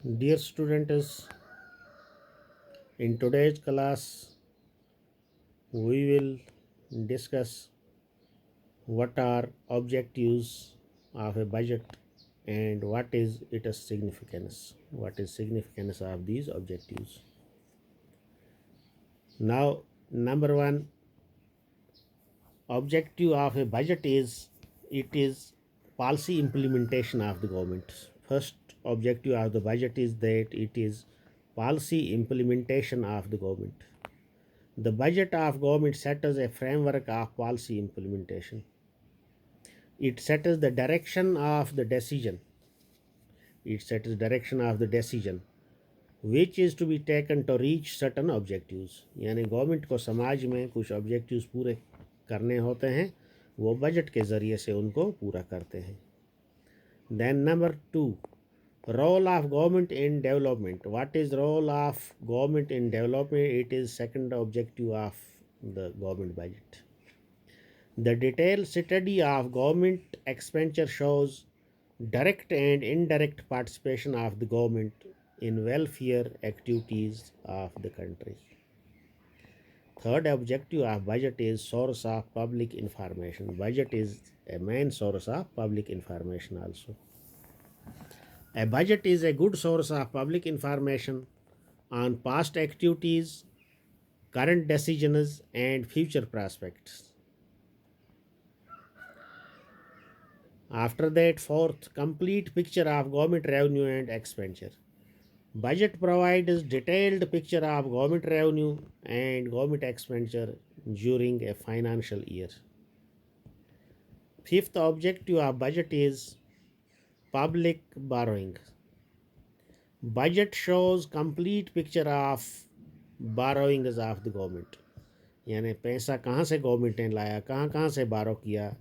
Dear students, in today's class, we will discuss what are objectives of a budget and what is its significance. What is significance of these objectives? Now, number one objective of a budget is it is policy implementation of the government. First objective of the budget is that it is policy implementation of the government. The budget of government sets a framework of policy implementation. It sets the direction of the decision. It sets the direction of the decision which is to be taken to reach certain objectives. यानी government को समाज में कुछ objectives पूरे करने होते हैं, वो बजट के ज़रिए से उनको पूरा करते हैं. Then number 2, role of government in development. What is role of government in development? It is second objective of the government budget. The detailed study of government expenditure shows direct and indirect participation of the government in welfare activities of the country. Third objective of budget is source of public information. Budget is a main source of public information also. A budget is a good source of public information on past activities, current decisions, and future prospects. After that, fourth, complete picture of government revenue and expenditure. Budget provides detailed picture of government revenue and government expenditure during a financial year. Fifth objective of budget is public borrowing. Budget shows complete picture of borrowings of the government. यानी पैसा कहाँ से government ने लाया, कहाँ कहाँ से बारो किया,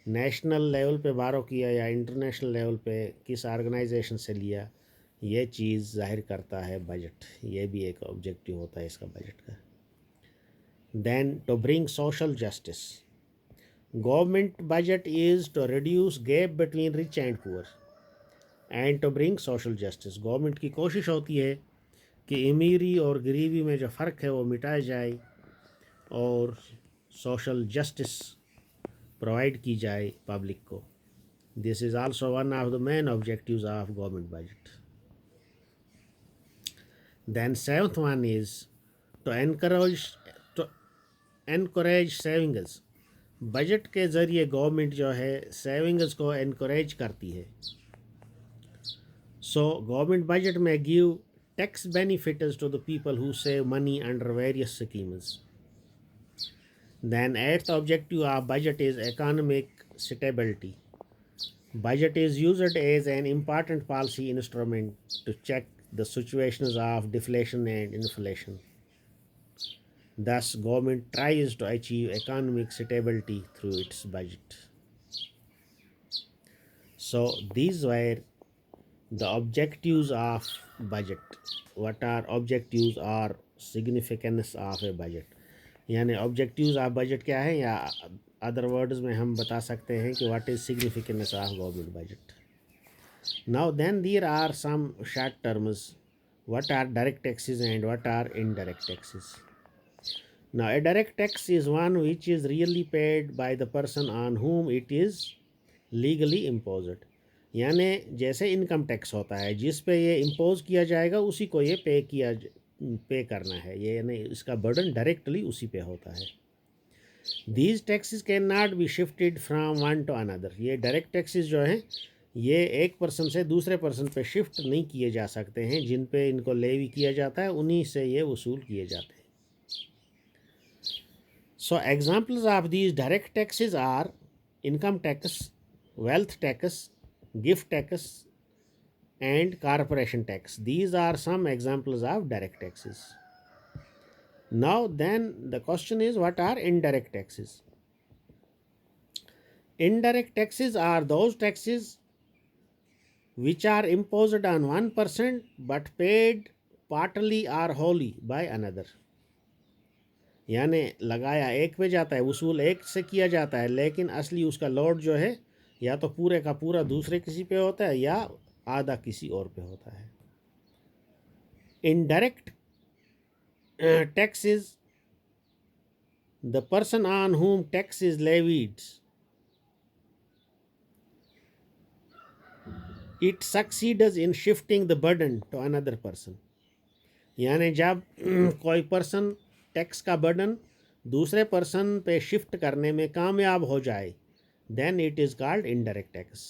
नेशनल लेवल पे बारो किया या इंटरनेशनल लेवल पे किस ऑर्गेनाइजेशन से लिया, ये चीज़ जाहिर करता है बजट. ये भी एक ऑब्जेक्टिव होता है इसका बजट का. Then to bring social justice. Government budget is to reduce gap between rich and poor and to bring social justice. Government की कोशिश होती है कि अमीरी और गरीबी में जो फ़र्क है वो मिटाया जाए और सोशल जस्टिस प्रोवाइड की जाए पब्लिक को. This is also one of the main objectives of government budget. Then seventh one is to encourage savings. Budget के ज़रिए गवर्नमेंट जो है सेविंग्स को encourage करती है. So government budget may give tax benefits to the people who save money under various schemes. Then eighth objective of budget is economic stability. Budget is used as an important policy instrument to check the situations of deflation and inflation. Thus, government tries to achieve economic stability through its budget. So, these were the objectives of budget. What are objectives or significance of a budget? यानी objectives of budget क्या है, या other words में हम बता सकते हैं कि what is significance of government budget. Now then there are some short terms. What are direct taxes and what are indirect taxes. Now a direct tax is one which is really paid by the person on whom it is legally imposed. यानी जैसे income tax होता है, जिस पे ये impose किया जाएगा उसी को ये पे करना है. ये यानी इसका बर्डन डायरेक्टली उसी पे होता है. These taxes can not be shifted from one two another. ये डायरेक्ट टैक्सेस जो हैं ये एक पर्सन से दूसरे पर्सन पे शिफ्ट नहीं किए जा सकते हैं. जिन पे इनको लेवी किया जाता है उन्हीं से ये वसूल किए जाते हैं. So examples of these direct taxes are income tax, wealth tax, gift tax, and corporation tax. These are some examples of direct taxes. Now then the question is, what are indirect taxes? Indirect taxes are those taxes which are imposed on one person but paid partly or wholly by another. यानी लगाया एक पे जाता है, वसूल एक से किया जाता है, लेकिन असली उसका लोड जो है या तो पूरे का पूरा दूसरे किसी पे होता है या आधा किसी और पे होता है. Indirect tax is the person on whom tax is levied. It succeeds in shifting the burden to another person. यानी जब कोई पर्सन टैक्स का बर्डन दूसरे पर्सन पे शिफ्ट करने में कामयाब हो जाए, then it is called indirect tax.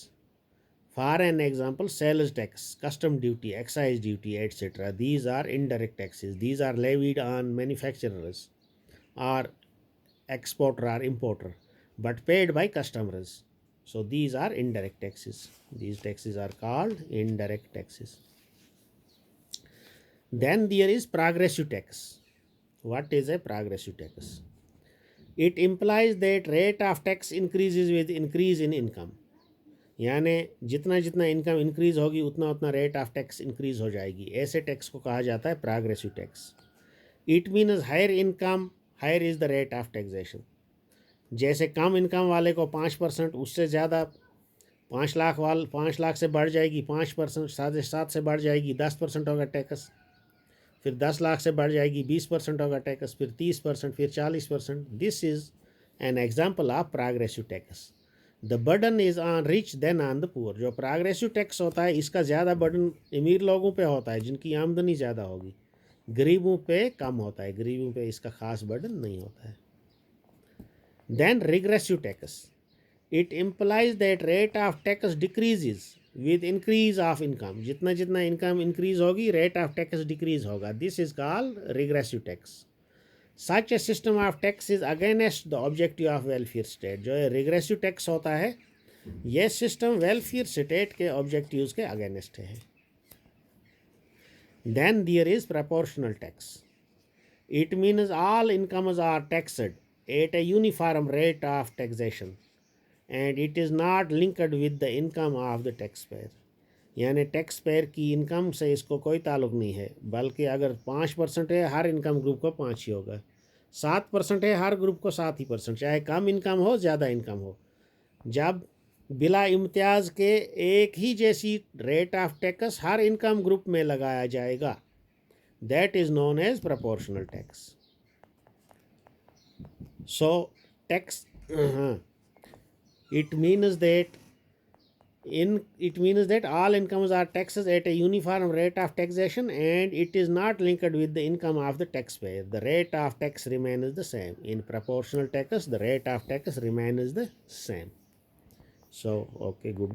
For an example, sales tax, custom duty, excise duty, etc. These are indirect taxes. These are levied on manufacturers or exporter or importer, but paid by customers. So these are indirect taxes. These taxes are called indirect taxes. Then there is progressive tax. What is a progressive tax? It implies that rate of tax increases with increase in income. यानी जितना जितना income increase होगी उतना उतना rate of tax increase हो जाएगी. ऐसे tax को कहा जाता है progressive tax. It means higher income higher is the rate of taxation. जैसे कम इनकम वाले को 5%, उससे ज़्यादा 5 लाख से बढ़ जाएगी 5%, 7.5 से बढ़ जाएगी 10% होगा टैक्स. फिर 10 लाख से बढ़ जाएगी 20% होगा टैक्स, फिर 30%, फिर 40%. This is an example of progressive tax. The burden is on rich then on the poor. जो प्रोग्रेसिव टैक्स होता है इसका ज़्यादा बर्डन अमीर लोगों पे होता है जिनकी आमदनी ज़्यादा होगी. गरीबों पे कम होता है, गरीबों पे इसका खास बर्डन नहीं होता है. Then regressive tax. It implies that rate of tax decreases with increase of income. जितना जितना इनकम इंक्रीज होगी रेट ऑफ टैक्स डिक्रीज होगा. This is called regressive tax. Such a system of tax is against the objective of welfare state. जो है regressive tax होता है यह system welfare state के ऑब्जेक्टिव्स के अगेंस्ट है. Then there is proportional tax. It means all incomes are taxed at a uniform rate of taxation and it is not linked with the income of the tax payer. यानी tax payer की income से इसको कोई ताल्लुक नहीं है, बल्कि अगर 5% है हर इनकम ग्रुप को 5 ही होगा, 7% है हर ग्रुप को 7%, चाहे कम इनकम हो ज़्यादा इनकम हो. जब बिला इम्तियाज़ के एक ही जैसी रेट ऑफ टैक्स हर इनकम ग्रुप में लगाया जाएगा, that is known as proportional tax. So tax it means that all incomes are taxed at a uniform rate of taxation and it is not linked with the income of the taxpayer. The rate of tax remains the same. In proportional tax the rate of tax remains the same. So okay, good.